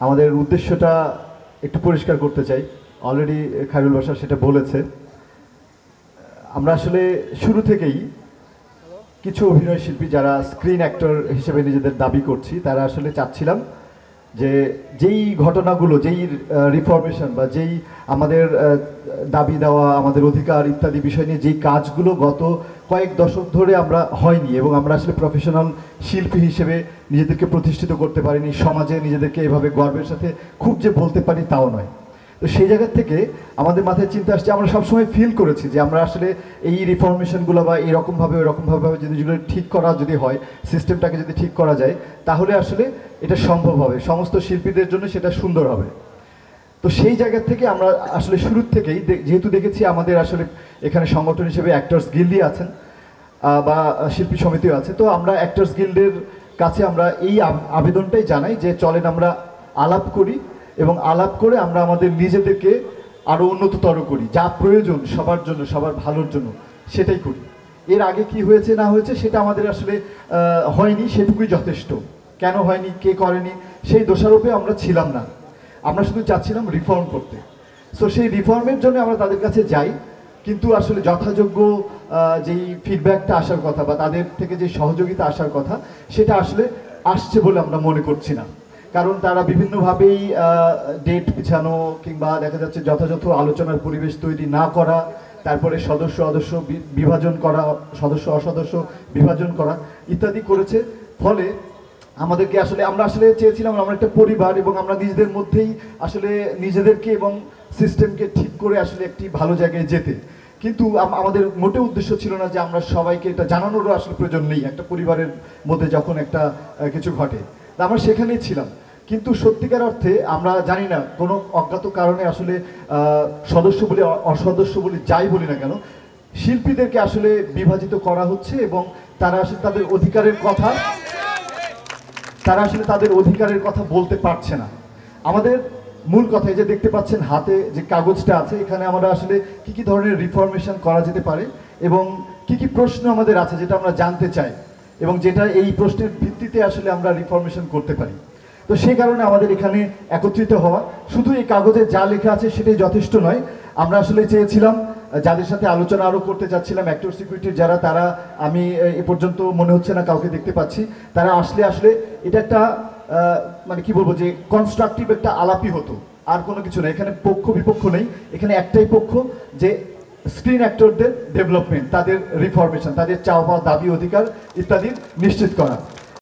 আমাদের উদ্দেশ্যটা একটু পরিষ্কার করতে চাই। অলরেডি খায়রুল বাশার সেটা বলেছে। আমরা আসলে শুরু থেকেই কিছু অভিনয় শিল্পী যারা স্ক্রিন অ্যাক্টর হিসেবে নিজেদের দাবি করছি, তারা আসলে চাচ্ছিলাম যে যেই ঘটনাগুলো, যেই রিফরমেশন বা যেই আমাদের দাবি দেওয়া, আমাদের অধিকার ইত্যাদি বিষয় নিয়ে যেই কাজগুলো গত কয়েক দশক ধরে আমরা হয়নি এবং আমরা আসলে প্রফেশনাল শিল্পী হিসেবে নিজেদেরকে প্রতিষ্ঠিত করতে পারিনি, সমাজে নিজেদেরকে এভাবে গর্বের সাথে খুব যে বলতে পারি তাও নয়। তো সেই জায়গা থেকে আমাদের মাথায় চিন্তা আসছে, আমরা সবসময় ফিল করেছি যে আমরা আসলে এই রিফরমেশনগুলো বা এরকমভাবে ওরকমভাবে জিনিসগুলো ঠিক করা যদি হয়, সিস্টেমটাকে যদি ঠিক করা যায়, তাহলে আসলে এটা সম্ভব হবে, সমস্ত শিল্পীদের জন্য সেটা সুন্দর হবে। তো সেই জায়গা থেকে আমরা আসলে শুরুর থেকেই যেহেতু দেখেছি আমাদের আসলে এখানে সংগঠন হিসেবে অ্যাক্টর্স গিল্ডই আছেন বা শিল্পী সমিতিও আছে, তো আমরা অ্যাক্টর্স গিল্ডের কাছে আমরা এই আবেদনটাই জানাই যে চলেন আমরা আলাপ করি এবং আলাপ করে আমরা আমাদের নিজেদেরকে আরও উন্নততর করি, যা প্রয়োজন সবার জন্য, সবার ভালোর জন্য সেটাই করি। এর আগে কি হয়েছে না হয়েছে সেটা আমাদের আসলে হয়নি, সেটুকুই যথেষ্ট। কেন হয়নি, কে করেনি, সেই দোষারোপে আমরা ছিলাম না। আমরা শুধু চাচ্ছিলাম রিফর্ম করতে। সো সেই রিফর্মের জন্য আমরা তাদের কাছে যাই, কিন্তু আসলে যথাযোগ্য যেই ফিডব্যাকটা আসার কথা বা তাদের থেকে যে সহযোগিতা আসার কথা, সেটা আসলে আসছে বলে আমরা মনে করছি না। কারণ তারা বিভিন্নভাবেই ডেট পিছানো কিংবা দেখা যাচ্ছে যথাযথ আলোচনার পরিবেশ তৈরি না করা, তারপরে সদস্য অদস্য বিভাজন করা, সদস্য অসদস্য বিভাজন করা ইত্যাদি করেছে। ফলে আমাদেরকে আসলে আমরা আসলে চেয়েছিলাম আমরা একটা পরিবার এবং আমরা নিজেদের মধ্যেই আসলে নিজেদেরকে এবং সিস্টেমকে ঠিক করে আসলে একটি ভালো জায়গায় যেতে। কিন্তু আমাদের মোটেও উদ্দেশ্য ছিল না যে আমরা সবাইকে এটা জানানোরও আসলে প্রয়োজন নেই একটা পরিবারের মধ্যে যখন একটা কিছু ঘটে। আমরা সেখানেই ছিলাম, কিন্তু সত্যিকার অর্থে আমরা জানি না কোনো অজ্ঞাত কারণে আসলে সদস্য বলি অসদস্য বলি যাই বলি না কেন, শিল্পীদেরকে আসলে বিভাজিত করা হচ্ছে এবং তারা আসলে তাদের অধিকারের কথা বলতে পারছে না। আমাদের মূল কথা যে দেখতে পাচ্ছেন হাতে যে কাগজটা আছে, এখানে আমরা আসলে কি কি ধরনের রিফরমেশন করা যেতে পারে এবং কি কি প্রশ্ন আমাদের আছে যেটা আমরা জানতে চাই এবং যেটা এই প্রশ্নের ভিত্তিতে আসলে আমরা রিফরমেশন করতে পারি। তো সেই কারণে আমাদের এখানে একত্রিত হওয়া। শুধু এই কাগজে যা লেখা আছে সেটাই যথেষ্ট নয়। আমরা আসলে চেয়েছিলাম যাদের সাথে আলোচনা আরও করতে চাচ্ছিলাম, অ্যাক্টর সিকিউরিটির যারা, তারা আমি এ পর্যন্ত মনে হচ্ছে না কাউকে দেখতে পাচ্ছি, তারা আসলে এটা একটা মানে কি বলবো যে কনস্ট্রাকটিভ একটা আলাপই হতো, আর কোনো কিছু নেই। এখানে পক্ষ বিপক্ষ নেই, এখানে একটাই পক্ষ যে স্ক্রিন অ্যাক্টরদের ডেভেলপমেন্ট, তাদের রিফরমেশন, তাদের চাওয়া পাওয়া দাবি অধিকার ইত্যাদি নিশ্চিত করা।